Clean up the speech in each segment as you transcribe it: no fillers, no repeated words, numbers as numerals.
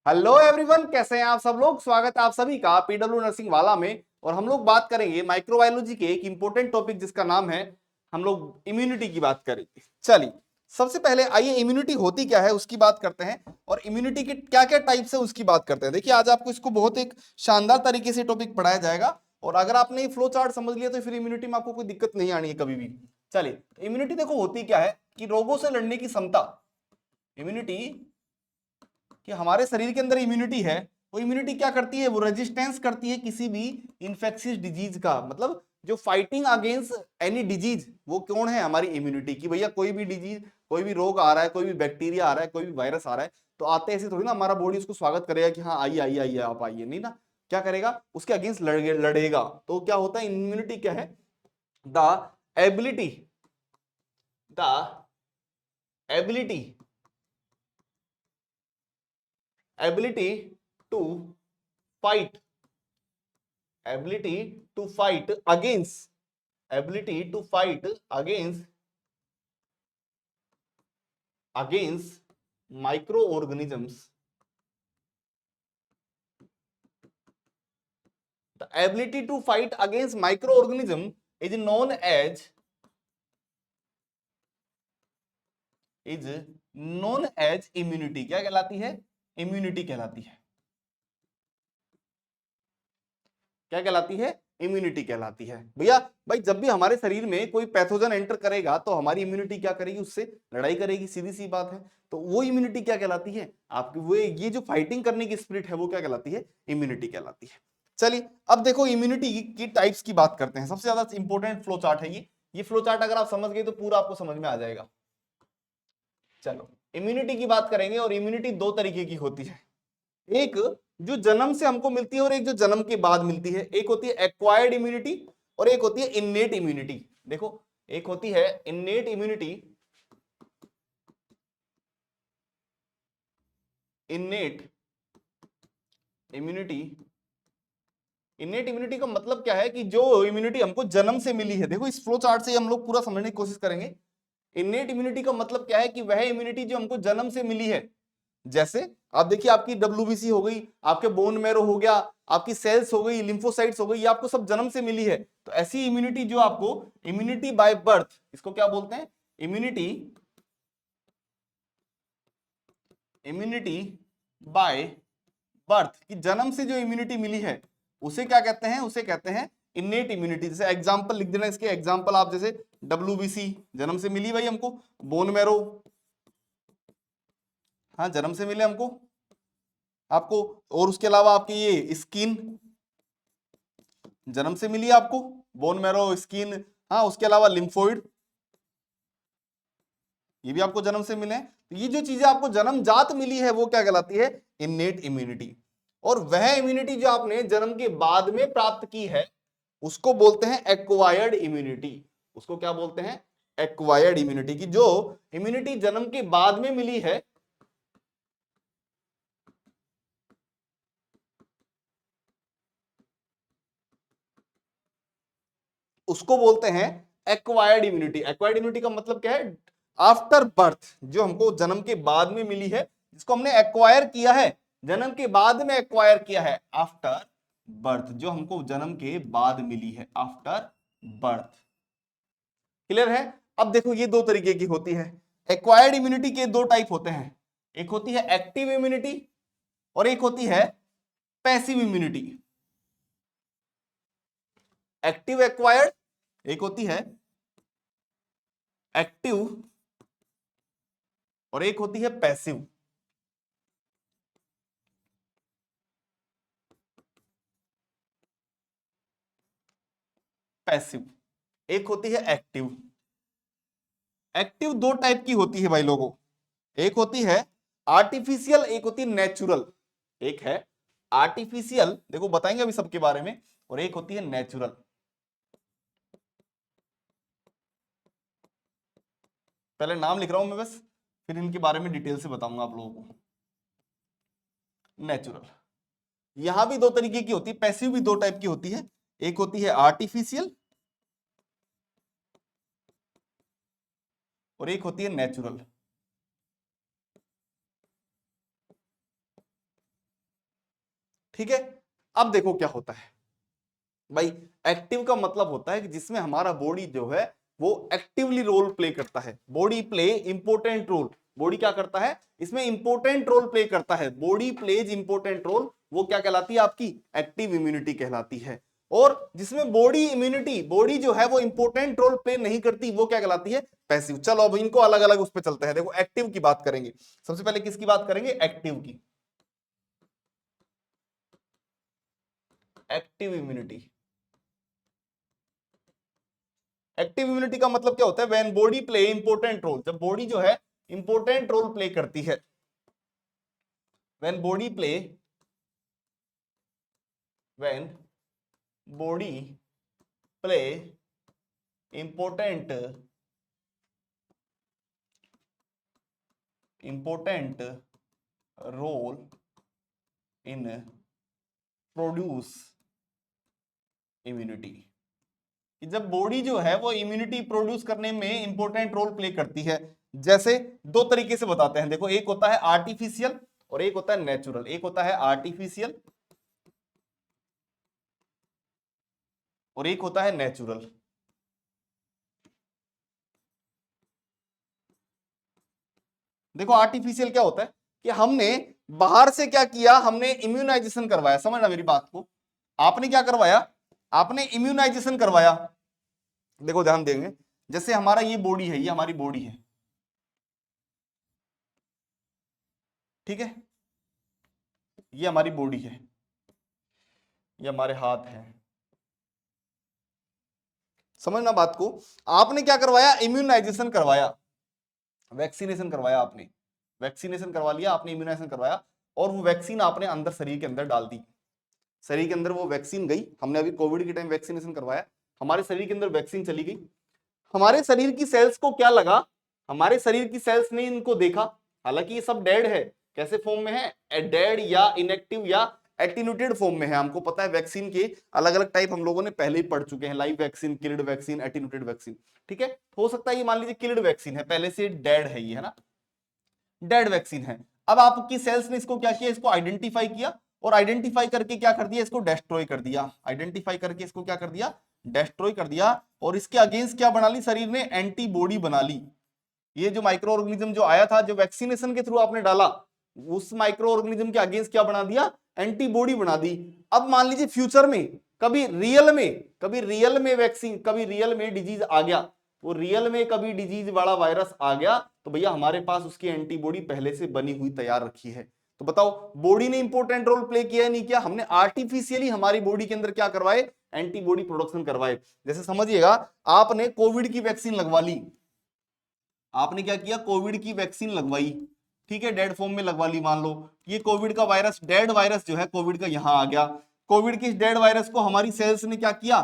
Hello everyone, कैसे हैं आप सब लोग। स्वागत है आप सभी का पीडब्ल्यू नर्सिंग वाला में। और हम लोग बात करेंगे माइक्रोबायोलॉजी के एक इंपॉर्टेंट टॉपिक जिसका नाम है, हम लोग इम्यूनिटी की बात करेंगे। चलिए, सबसे पहले आइए इम्यूनिटी होती क्या है उसकी बात करते हैं, और इम्यूनिटी के क्या क्या टाइप्स है उसकी बात करते हैं। देखिए, आज आपको इसको बहुत एक शानदार तरीके से टॉपिक पढ़ाया जाएगा, और अगर आपने फ्लो चार्ट समझ लिया तो फिर इम्यूनिटी में आपको कोई दिक्कत नहीं आनी है कभी भी। चलिए, इम्यूनिटी देखो होती क्या है कि रोगों से लड़ने की क्षमता। इम्यूनिटी, कि हमारे शरीर के अंदर इम्यूनिटी है, वो इम्यूनिटी क्या करती है, वो रेजिस्टेंस करती है किसी भी इन्फेक्शियस डिजीज का। मतलब जो फाइटिंग अगेंस्ट एनी डिजीज, वो कौन है, हमारी इम्यूनिटी। की भैया कोई भी डिजीज, कोई भी रोग आ रहा है, कोई भी बैक्टीरिया आ रहा है, कोई भी वायरस आ रहा है, तो आते ऐसे थोड़ी ना हमारा बॉडी उसको स्वागत करेगा कि हाँ आइए आइए आइए आप आइए, नहीं ना। क्या करेगा, उसके अगेंस्ट लड़ेगा। तो क्या होता है, इम्यूनिटी क्या है, the ability, the ability ability to fight, ability to fight against, ability to fight against microorganisms, the ability to fight against microorganism is known as, is known as immunity। क्या कहलाती है, इम्यूनिटी कहलाती है। क्या कहलाती है, इम्यूनिटी कहलाती है भैया। भाई जब भी हमारे शरीर में कोई पैथोजन एंटर करेगा तो हमारी इम्यूनिटी क्या करेगी, उससे लड़ाई करेगी, सीधी सी बात है। तो वो इम्यूनिटी क्या कहलाती है आपकी, वो ये जो फाइटिंग करने की स्पिरिट है वो क्या कहलाती है, इम्यूनिटी कहलाती है। चलिए, अब देखो इम्यूनिटी की टाइप्स की बात करते हैं। सबसे ज्यादा इंपॉर्टेंट फ्लो चार्ट है ये फ्लो चार्ट अगर आप समझ गए तो पूरा आपको समझ में आ जाएगा। चलो, इम्यूनिटी की बात करेंगे, और इम्यूनिटी दो तरीके की होती है। एक जो जन्म से हमको मिलती है, और एक जो जन्म के बाद मिलती है। एक होती है एक्वायर्ड इम्यूनिटी, और एक होती है इन्नेट इम्यूनिटी। देखो, एक होती है innate immunity, innate immunity. Innate immunity का मतलब क्या है कि जो इम्यूनिटी हमको जन्म से मिली है। देखो, इस फ्लो चार्ट से हम लोग पूरा समझने की कोशिश करेंगे। इन्नेट इम्यूनिटी का मतलब क्या है कि वह इम्यूनिटी जो हमको जन्म से मिली है। जैसे आप देखिए, आपकी डब्ल्यूबीसी हो गई, आपके बोन मैरो हो गया, आपकी सेल्स हो गई, लिम्फोसाइट्स हो गई, ये आपको सब जन्म से मिली है। तो ऐसी इम्यूनिटी जो आपको इम्यूनिटी बाय बर्थ, इसको क्या बोलते हैं, इम्यूनिटी, इम्यूनिटी बाय बर्थ, की जन्म से जो इम्यूनिटी मिली है उसे क्या कहते हैं, उसे कहते हैं इन्नेट इम्यूनिटी। जैसे एग्जांपल लिख देना इसके, एग्जांपल आप जैसे डब्ल्यूबीसी जन्म से मिली भाई हमको, बोन मैरो, हाँ जन्म से मिले हमको आपको, और उसके अलावा आपकी ये स्किन जन्म से मिली आपको, बोन मैरो, स्किन, हाँ उसके अलावा लिम्फोइड, ये भी आपको जन्म से मिले हैं। तो ये जो चीजें आपको जन्मजात मिली है वो क्या कहलाती है, इन्नेट इम्यूनिटी। और वह इम्यूनिटी जो आपने जन्म के बाद में प्राप्त की है उसको बोलते हैं एक्वायर्ड इम्यूनिटी। उसको क्या बोलते हैं, एक्वायर्ड इम्यूनिटी। की जो इम्यूनिटी जन्म के बाद में मिली है उसको बोलते हैं एक्वायर्ड इम्यूनिटी। एक्वायर्ड इम्यूनिटी का मतलब क्या है, आफ्टर बर्थ, जो हमको जन्म के बाद में मिली है, जिसको हमने एक्वायर किया है, जन्म के बाद में एक्वायर किया है, आफ्टर बर्थ, जो हमको जन्म के बाद मिली है, आफ्टर बर्थ। क्लियर है। अब देखो, ये दो तरीके की होती है। एक्वायर्ड इम्यूनिटी के दो टाइप होते हैं, एक होती है एक्टिव इम्यूनिटी, और एक होती है पैसिव इम्यूनिटी। एक्टिव एक्वायर्ड, एक होती है एक्टिव, और एक होती है पैसिव। पैसिव, एक होती है एक्टिव। एक्टिव दो टाइप की होती है भाई लोगों, एक होती है आर्टिफिशियल, एक होती है नेचुरल। एक है आर्टिफिशियल, देखो बताएंगे अभी सबके बारे में, और एक होती है नेचुरल। पहले नाम लिख रहा हूं मैं बस, फिर इनके बारे में डिटेल से बताऊंगा आप लोगों को। नेचुरल, यहां भी दो तरीके की होती है, पैसिव भी दो टाइप की होती है। एक होती है आर्टिफिशियल, और एक होती है नेचुरल। ठीक है, अब देखो क्या होता है भाई। एक्टिव का मतलब होता है कि जिसमें हमारा बॉडी जो है वो एक्टिवली रोल प्ले करता है। Body play important role, body क्या करता है इसमें इंपॉर्टेंट रोल प्ले करता है। बॉडी प्लेज इंपॉर्टेंट रोल, वो क्या कहलाती है आपकी एक्टिव इम्यूनिटी कहलाती है। और जिसमें बॉडी इम्यूनिटी, बॉडी जो है वो इंपॉर्टेंट रोल प्ले नहीं करती, वो क्या कहलाती है पैसिव। चलो अब इनको अलग अलग उस पर चलते हैं। देखो एक्टिव की बात करेंगे, सबसे पहले किसकी बात करेंगे, एक्टिव की। एक्टिव इम्यूनिटी, एक्टिव इम्यूनिटी का मतलब क्या होता है, when body play important role, जब बॉडी जो है इंपॉर्टेंट रोल प्ले करती है। When body play, when body play important role in produce immunity, कि जब बॉडी जो है वो इम्यूनिटी प्रोड्यूस करने में इंपॉर्टेंट रोल प्ले करती है। जैसे दो तरीके से बताते हैं, देखो एक होता है आर्टिफिशियल और एक होता है नेचुरल। एक होता है आर्टिफिशियल और एक होता है नेचुरल। देखो आर्टिफिशियल क्या होता है कि हमने बाहर से क्या किया, हमने इम्यूनाइजेशन करवाया। समझना मेरी बात को, आपने क्या करवाया, आपने इम्यूनाइजेशन करवाया। देखो ध्यान देंगे, जैसे हमारा ये बॉडी है, ये हमारी बॉडी है, ठीक है, ये हमारी बॉडी है, ये हमारे हाथ है। समझना बात को, आपने क्या करवाया, इम्यूनाइजेशन करवाया, वैक्सीनेशन करवाया। आपने वैक्सीनेशन करवा लिया, आपने इम्यूनाइजेशन करवाया, और वो वैक्सीन आपने अंदर शरीर के अंदर डाल दी। शरीर के अंदर वो वैक्सीन गई। हमने अभी कोविड के टाइम वैक्सीनेशन करवाया, हमारे शरीर के अंदर वैक्सीन चली गई। हमारे शरीर की सेल्स को क्या लगा, हमारे शरीर की सेल्स ने इनको देखा, हालांकि ये सब डेड है। कैसे फॉर्म में है, डेड या इनएक्टिव या एटीन्यूटेड फॉर्म में है। हमको पता है वैक्सीन के अलग अलग टाइप हम लोगों ने पहले ही पढ़ चुके हैं, live vaccine, killed vaccine, attenuated vaccine. ठीक है, हो सकता है ये मान लीजिए किल्ड वैक्सीन है, पहले से डेड है ये, है ना, डेड वैक्सीन है। अब आपकी सेल्स ने इसको क्या किया, इसको आइडेंटिफाई किया, और आइडेंटिफाई करके क्या कर दिया, इसको डिस्ट्रॉय कर दिया। आइडेंटिफाई करके इसको क्या कर दिया, डिस्ट्रॉय कर दिया। और इसके अगेंस्ट क्या बना ली, शरीर ने एंटीबॉडी बना ली। ये जो माइक्रो ऑर्गेनिज्म जो आया था, जो वैक्सीनेशन के थ्रू आपने डाला, उस माइक्रो ऑर्गेनिज्म के अगेंस्ट क्या बना दिया, एंटीबॉडी बना दी। अब मान लीजिए फ्यूचर में कभी रियल में वैक्सीन, कभी रियल में डिजीज आ गया, वो रियल में कभी डिजीज वाला वायरस आ गया, तो भैया हमारे पास उसकी एंटीबॉडी पहले से बनी हुई तैयार रखी है। तो बताओ बॉडी ने इंपॉर्टेंट रोल प्ले किया है नहीं किया, हमने आर्टिफिशियली हमारी बॉडी के अंदर क्या करवाए, एंटीबॉडी प्रोडक्शन करवाए। जैसे समझिएगा, आपने कोविड की वैक्सीन लगवा ली, आपने क्या किया, कोविड की वैक्सीन लगवाई, ठीक है, डेड फॉर्म में लगवा ली। मान लो ये कोविड का वायरस, डेड वायरस जो है कोविड का यहां आ गया। कोविड के इस डेड वायरस को हमारी सेल्स ने क्या किया,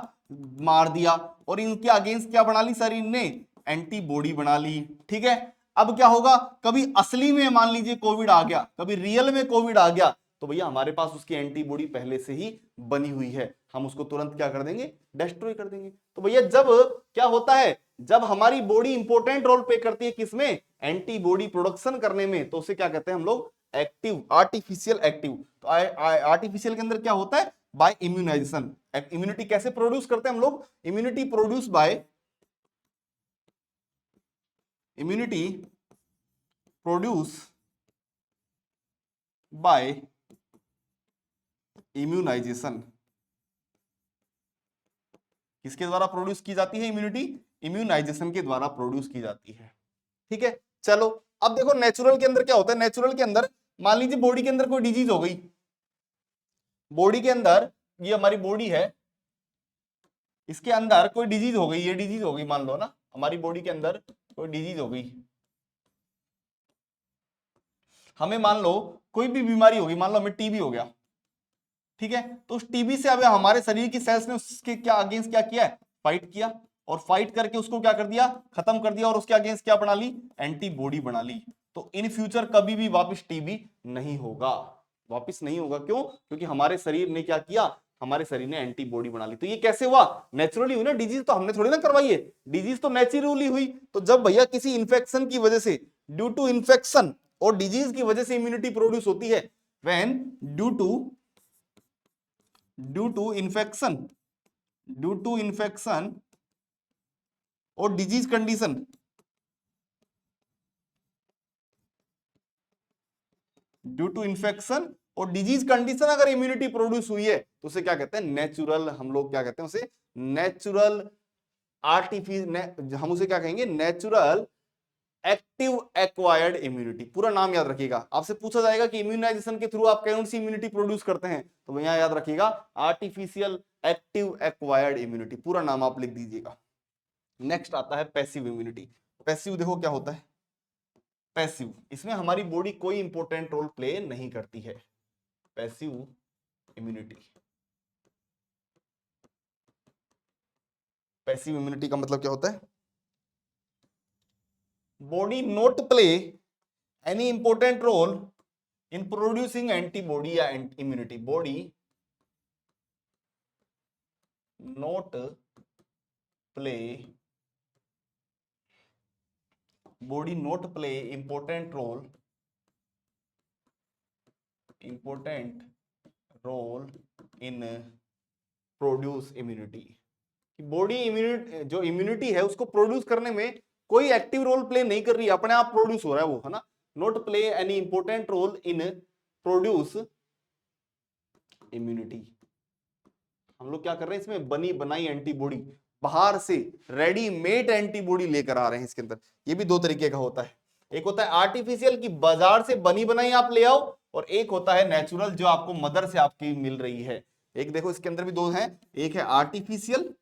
मार दिया, और इनके अगेंस्ट क्या बना ली, शरीर ने एंटीबॉडी बना ली। ठीक है, अब क्या होगा, कभी असली में मान लीजिए कोविड आ गया, कभी रियल में कोविड आ गया, तो भैया हमारे पास उसकी एंटीबॉडी पहले से ही बनी हुई है, हम उसको तुरंत क्या कर देंगे, डिस्ट्रॉय कर देंगे। तो भैया जब क्या होता है, जब हमारी बॉडी इंपॉर्टेंट रोल प्ले करती है किसमें, एंटीबॉडी प्रोडक्शन करने में, तो उसे क्या कहते हैं हम लोग, एक्टिव, आर्टिफिशियल एक्टिव। तो आर्टिफिशियल के अंदर क्या होता है, बाय इम्यूनाइजेशन। इम्यूनिटी कैसे प्रोड्यूस करते हैं हम लोग, immunity produce by, immunity produce by immunization. किसके द्वारा प्रोड्यूस की जाती है इम्यूनिटी, इम्यूनाइजेशन के द्वारा प्रोड्यूस की जाती है। ठीक है, चलो अब देखो नेचुरल के अंदर क्या होता है। नेचुरल के अंदर मान लीजिए बॉडी के अंदर कोई डिजीज हो गई, बॉडी के अंदर, ये हमारी बॉडी है, इसके अंदर कोई डिजीज हो गई, ये डिजीज हो गई, मान लो ना हमारी बॉडी के अंदर कोई डिजीज हो गई, हमें मान लो कोई भी बीमारी होगी, मान लो हमें टीबी हो गया, ठीक है, तो उस टीबी से अब हमारे शरीर की सेल्स ने उसके क्या अगेंस्ट क्या किया है, फाइट किया, और फाइट करके उसको क्या कर दिया, खत्म कर दिया, और उसके अगेंस्ट क्या बना ली, एंटीबॉडी बना ली। तो इन फ्यूचर कभी भी वापस टीबी नहीं होगा, वापस नहीं होगा। क्यों, क्योंकि हमारे शरीर ने क्या किया, हमारे शरीर ने एंटीबॉडी बना ली। तो ये कैसे हुआ, नेचुरली हुई ना, डिजीज तो हमने थोड़ी ना करवाई है, डिजीज तो नेचुरली हुई। तो जब भैया किसी इंफेक्शन की वजह से, ड्यू टू इंफेक्शन और डिजीज की वजह से इम्यूनिटी प्रोड्यूस होती है, when due to due to infection और disease condition, due to infection और डिजीज कंडीशन अगर इम्यूनिटी प्रोड्यूस हुई है तो उसे क्या कहते हैं, नेचुरल, हम लोग क्या कहते हैं उसे, नेचुरल हम उसे क्या कहेंगे, नेचुरल एक्टिव एक्वायर्ड इम्यूनिटी। पूरा नाम याद रखिएगा, आपसे पूछा जाएगा कि इम्यूनाइजेशन के थ्रू आप कौन सी इम्यूनिटी प्रोड्यूस करते हैं, तो यहां याद रखिएगा आर्टिफिशियल एक्टिव एक्वायर्ड इम्यूनिटी, पूरा नाम आप लिख दीजिएगा। नेक्स्ट आता है पैसिव इम्यूनिटी। पैसिव देखो क्या होता है, पैसिव, इसमें हमारी बॉडी कोई इंपॉर्टेंट रोल प्ले नहीं करती है। पैसिव इम्यूनिटी, पैसिव इम्यूनिटी का मतलब क्या होता है, body not play any important role in producing antibody या immunity, body not play important role in produce immunity. Body immunity, जो इम्यूनिटी है उसको प्रोड्यूस करने में कोई एक्टिव रोल प्ले नहीं कर रही है, अपने आप प्रोड्यूस हो रहा है वो, है ना। Not play any important role in produce immunity. हम लोग क्या कर रहे हैं, इसमें बनी बनाई एंटीबॉडी, बाहर से रेडीमेड एंटीबॉडी लेकर आ रहे हैं इसके अंदर। ये भी दो तरीके का होता है, एक होता है आर्टिफिशियल की बाजार से बनी बनाई आप ले आओ, और एक होता है नेचुरल जो आपको मदर से आपकी मिल रही है। एक देखो इसके अंदर भी दो हैं, एक है आर्टिफिशियल।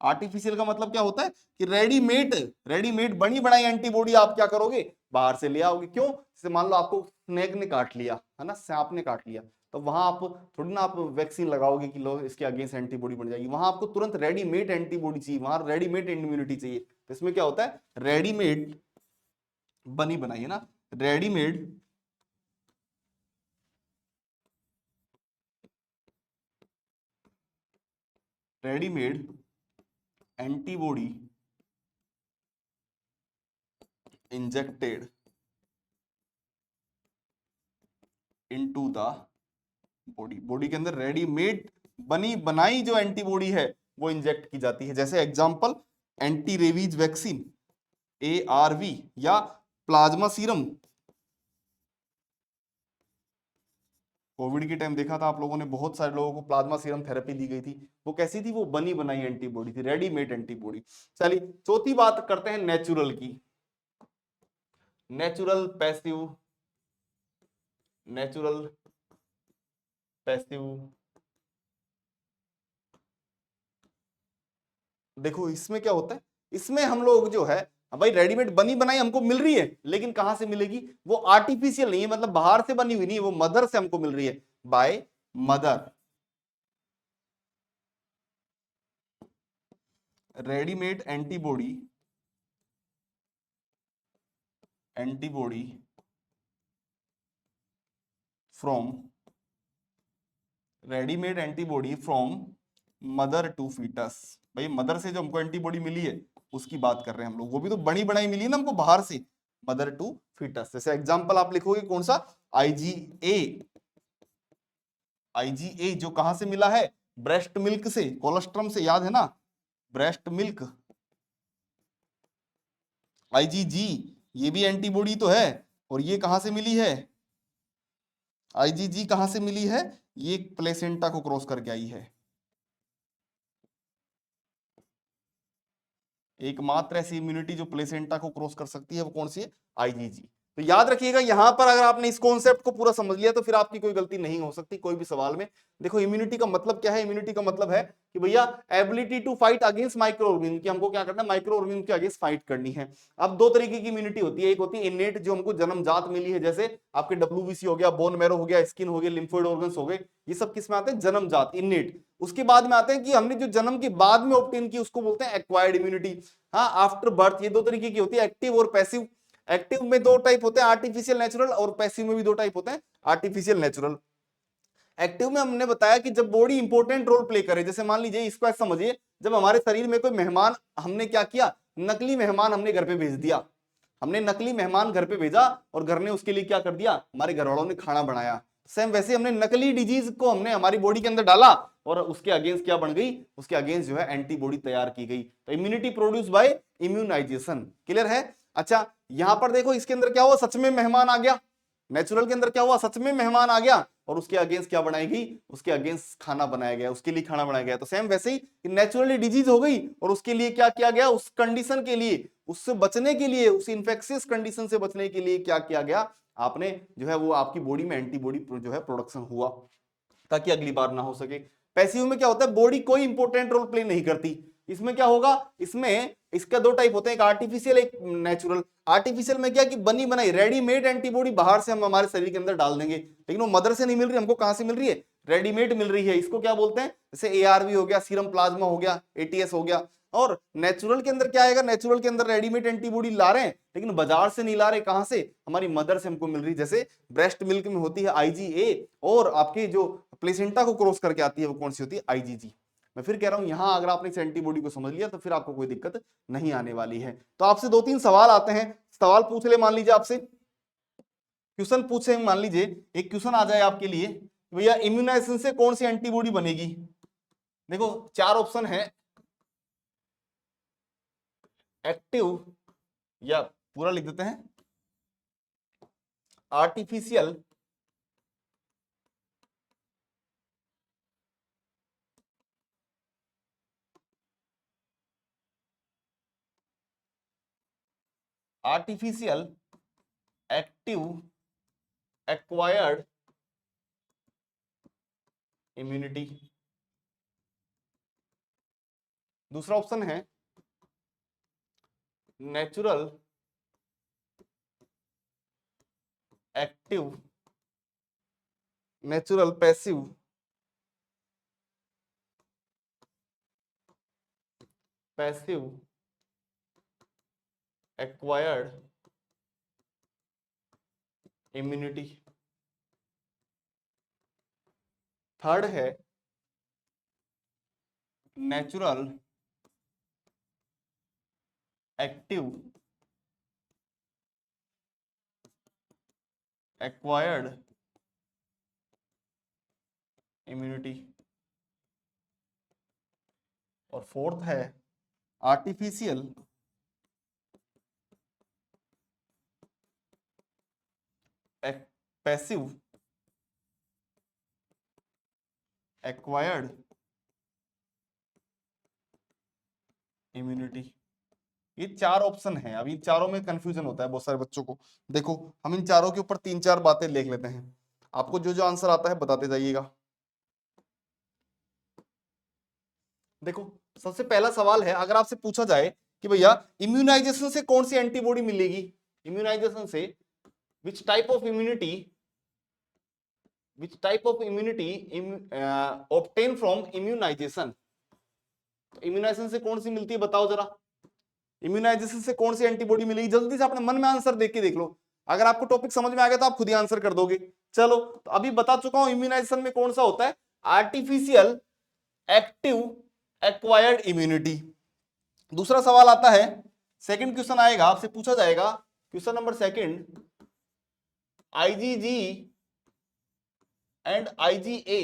आर्टिफिशियल का मतलब क्या होता है कि रेडीमेड बनी बनाई एंटीबॉडी आप क्या करोगे, बाहर से ले आओगे। क्यों, जैसे मान लो आपको स्नेक ने काट लिया, है ना, सांप ने काट लिया, तो वहां आप थोड़ी ना आप वैक्सीन लगाओगे कि लो इसके अगेंस्ट एंटीबॉडी बन जाएगी, वहां आपको तुरंत रेडीमेड एंटीबॉडी चाहिए, वहां रेडीमेड इम्यूनिटी चाहिए। तो इसमें क्या होता है, रेडीमेड बनी बनाई, है ना, readymade antibody injected into the body के अंदर रेडीमेड बनी बनाई जो एंटीबॉडी है वो इंजेक्ट की जाती है। जैसे example anti rabies vaccine ARV या प्लाज्मा सीरम। कोविड के टाइम देखा था आप लोगों ने, बहुत सारे लोगों को प्लाज्मा सीरम थेरेपी दी गई थी, वो कैसी थी, वो बनी बनाई एंटीबॉडी थी, रेडीमेड एंटीबॉडी। चलिए चौथी बात करते हैं नेचुरल की, नेचुरल पैसिव। देखो इसमें क्या होता है, इसमें हम लोग जो है भाई रेडीमेड बनी बनाई हमको मिल रही है, लेकिन कहां से मिलेगी, वो आर्टिफिशियल नहीं है, मतलब बाहर से बनी हुई नहीं है, वो मदर से हमको मिल रही है, by mother. Readymade antibody from mother to foetus. भाई मदर से जो हमको एंटीबॉडी मिली है उसकी बात कर रहे हैं हम लोग, वो भी तो बनी बनाई मिली है ना हमको बाहर से, मदर टू फीटस। जैसे एग्जांपल आप लिखोगे कौन सा, आईजीए जो कहां से मिला है, ब्रेस्ट मिल्क से, कोलेस्ट्रम से, याद है ना, ब्रेस्ट मिल्क। आईजीजी ये भी एंटीबॉडी तो है, और ये कहां से मिली है, आईजीजी कहां से मिली है, ये प्लेसेंटा को क्रॉस करके आई है। एकमात्र ऐसी इम्यूनिटी जो प्लेसेंटा को क्रॉस कर सकती है वो कौन सी है, आईजीजी। तो याद रखिएगा यहां पर अगर आपने इस कॉन्सेप्ट को पूरा समझ लिया तो फिर आपकी कोई गलती नहीं हो सकती कोई भी सवाल में। देखो इम्यूनिटी का मतलब क्या है, इम्यूनिटी का मतलब है कि भैया ability to fight against microorganism, कि हमको क्या करना है, माइक्रो ऑर्गेनिज्म के अगेंस्ट फाइट करनी है। अब दो तरीके की इम्यूनिटी होती है, एक होती है इनेट जो हमको जन्मजात मिली है, जैसे आपके WBC हो गया, बोन मैरो हो गया, स्किन हो गया, लिम्फोइड ऑर्गन्स हो गए, ये सब किस में आते हैं, जन्मजात, इनेट। उसके बाद में आते हैं कि हमने जो जन्म के बाद में ऑब्टेन की उसको बोलते हैं एक्वायर्ड इम्यूनिटी, हाँ, आफ्टर बर्थ। ये दो तरीके की होती है, एक्टिव और पैसिव। एक्टिव में दो टाइप होते हैं, आर्टिफिशियल नेचुरल, और पैसिव में भी दो टाइप होते हैं, आर्टिफिशियल नेचुरल। एक्टिव में हमने बताया कि जब बॉडी इंपॉर्टेंट रोल प्ले करे, जैसे मान लीजिए इसको ऐसा समझिए, जब हमारे शरीर में कोई मेहमान, हमने क्या किया, नकली मेहमान हमने घर पे भेज दिया, हमने नकली मेहमान घर पे भेजा और घर ने उसके लिए क्या कर दिया, हमारे घर वालों ने खाना बनाया, सेम वैसे हमने नकली डिजीज को हमने हमारी बॉडी के अंदर डाला और उसके अगेंस्ट क्या बन गई, उसके अगेंस्ट जो है एंटीबॉडी तैयार की गई। तो immunity produce by immunization. Clear है? अच्छा यहां पर देखो इसके अंदर क्या हुआ, सच में मेहमान आ गया। नेचुरल के अंदर क्या हुआ, सच में मेहमान आ गया और उसके अगेंस्ट क्या बनाई गई, उसके अगेंस्ट खाना बनाया गया, उसके लिए खाना बनाया गया। तो सेम वैसे ही नेचुरली डिजीज हो गई और उसके लिए क्या किया गया, उस कंडीशन के लिए, उससे बचने के लिए, उस इंफेक्शियस कंडीशन से बचने के लिए क्या किया गया, आपने जो है वो आपकी बॉडी में एंटीबॉडी जो है प्रोडक्शन हुआ ताकि अगली बार ना हो सके। पैसिव में क्या होता है, बॉडी कोई इंपॉर्टेंट रोल प्ले नहीं करती। इसमें क्या होगा, इसमें इसका दो टाइप होते हैं, एक आर्टिफिशियल एक नेचुरल। आर्टिफिशियल में क्या कि बनी बनाई रेडीमेड एंटीबॉडी बाहर से हम हमारे शरीर के अंदर डाल देंगे, लेकिन वो मदर से नहीं मिल रही, हमको कहां से मिल रही है, रेडीमेड मिल रही है। इसको क्या बोलते हैं, जैसे एआरवी हो गया, सीरम प्लाज्मा हो गया, एटीएस हो गया। और नेचुरल के अंदर क्या आएगा, नेचुरल के अंदर रेडीमेड एंटीबॉडी ला रहे हैं लेकिन बाजार से नहीं ला रहे, कहां से, हमारी मदर से हमको मिल रही। जैसे ब्रेस्ट मिल्क में होती है आईजीए और आपके जो प्लेसेंटा को क्रॉस करके आती है वो कौन सी होती है, आईजीजी। मैं फिर कह रहा हूं यहां अगर आपने इस एंटीबॉडी को समझ लिया तो फिर आपको कोई दिक्कत नहीं आने वाली है। तो आपसे दो तीन सवाल आते हैं, सवाल पूछ ले, मान लीजिए आपसे क्वेश्चन पूछे, मान लीजिए एक क्वेश्चन आ जाए आपके लिए, भैया इम्यूनाइजेशन से कौन सी एंटीबॉडी बनेगी। देखो चार ऑप्शन है, एक्टिव, या पूरा लिख देते हैं, artificial, artificial, active, acquired immunity. दूसरा ऑप्शन है natural, active, natural passive, passive acquired immunity. Third है नेचुरल, एक्टिव, एक्वायर्ड इम्यूनिटी। और फोर्थ है आर्टिफिशियल, पैसिव एक्वायर्ड इम्यूनिटी। ये चार ऑप्शन है। अब इन चारों में कंफ्यूजन होता है बहुत सारे बच्चों को। देखो हम इन चारों के ऊपर तीन चार बातें लिख लेते हैं, आपको जो जो आंसर आता है बताते जाइएगा। देखो सबसे पहला सवाल है, अगर आपसे पूछा जाए कि भैया इम्यूनाइजेशन से कौन सी एंटीबॉडी मिलेगी, इम्यूनाइजेशन से which type of immunity, which type of immunity obtain from immunization. Immunization से कौन सी मिलती है बताओ जरा, इम्यूनाइजेशन से कौन सी एंटीबॉडी मिलेगी, जल्दी से अपने मन में आंसर देख के देख लो। अगर आपको टॉपिक समझ में आ गया तो आप खुद ही आंसर कर दोगे। चलो तो अभी बता चुका हूं इम्यूनाइजेशन में कौन सा होता है, आर्टिफिशियल, एक्टिव, एक्वायर्ड इम्यूनिटी। दूसरा सवाल आता है, सेकंड क्वेश्चन आएगा, आपसे पूछा जाएगा question number second, IgG and IgA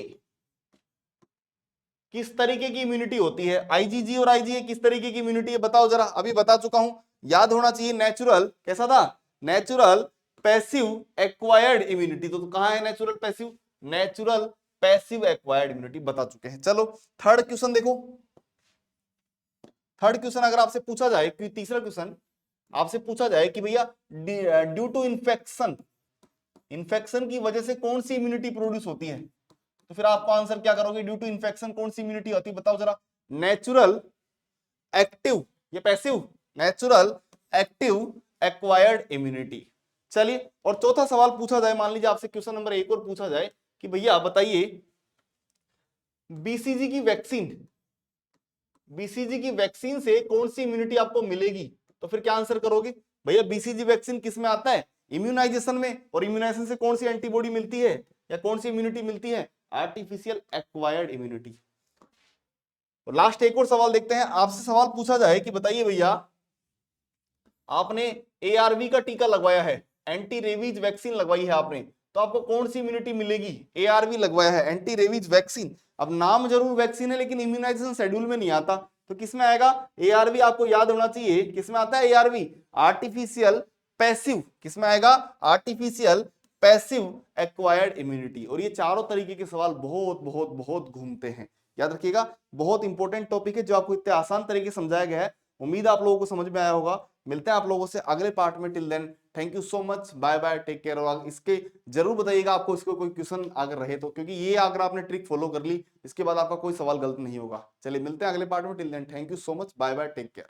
किस तरीके की इम्यूनिटी होती है, आईजीजी और आईजीए किस तरीके की इम्यूनिटी है बताओ जरा। अभी बता चुका हूं, याद होना चाहिए। नेचुरल कैसा था, नेचुरल पैसिव एक्वायर्ड इम्यूनिटी। तो कहां है natural passive, natural passive acquired immunity बता चुके हैं। चलो थर्ड क्वेश्चन देखो, थर्ड क्वेश्चन अगर आपसे पूछा जाए, तीसरा क्वेश्चन आपसे पूछा जाए कि भैया ड्यू टू इन्फेक्शन, इन्फेक्शन की वजह से कौन सी इम्यूनिटी प्रोड्यूस होती है, तो फिर आपको आंसर क्या करोगे, ड्यू टू इन्फेक्शन कौन सी इम्यूनिटी होती है बताओ जरा। नेचुरल, एक्टिव, ये passive, natural, active, acquired immunity. चलिए और चौथा सवाल पूछा जाए, मान लीजिए आपसे क्वेश्चन नंबर एक और पूछा जाए कि भैया बताइए बीसीजी की वैक्सीन, बीसीजी की वैक्सीन से कौन सी इम्यूनिटी आपको मिलेगी, तो फिर क्या आंसर करोगे, भैया बीसीजी वैक्सीन किस में आता है, इम्यूनाइजेशन में, और इम्यूनाइजेशन से कौन सी एंटीबॉडी मिलती है या कौन सी इम्यूनिटी मिलती है, आर्टिफिशियल एक्वायर्ड इम्यूनिटी। और लास्ट एक और सवाल देखते हैं, आपसे सवाल पूछा जाए कि बताइए भैया आपने एआरवी का टीका लगवाया है, एंटी रेबीज वैक्सीन लगवाई है आपने, तो आपको कौन सी इम्यूनिटी मिलेगी? ARV लगवाया है, एंटी रेबीज वैक्सीन। अब नाम जरूर वैक्सीन है लेकिन इम्यूनाइजेशन शेड्यूल में नहीं आता, तो किसमें आएगा? ARV। आपको याद होना चाहिए किसमें आता है ARV, आर्टिफिशियल पैसिव। किसमें आएगा? Artificial passive acquired immunity. और ये चारों तरीके के सवाल बहुत बहुत बहुत घूमते हैं, याद रखिएगा। बहुत इंपॉर्टेंट टॉपिक है जो आपको इतने आसान तरीके से समझाया गया है। उम्मीद आप लोगों को समझ में आया होगा। मिलते हैं आप लोगों से अगले पार्ट में। Till then thank you so much, bye bye, take care. और इसके जरूर बताइएगा आपको इसको कोई क्वेश्चन अगर रहे तो, क्योंकि ये अगर आपने ट्रिक फॉलो कर ली इसके बाद आपका कोई सवाल गलत नहीं होगा। चलिए मिलते हैं अगले पार्ट में। Till then thank you so much, bye bye, take care.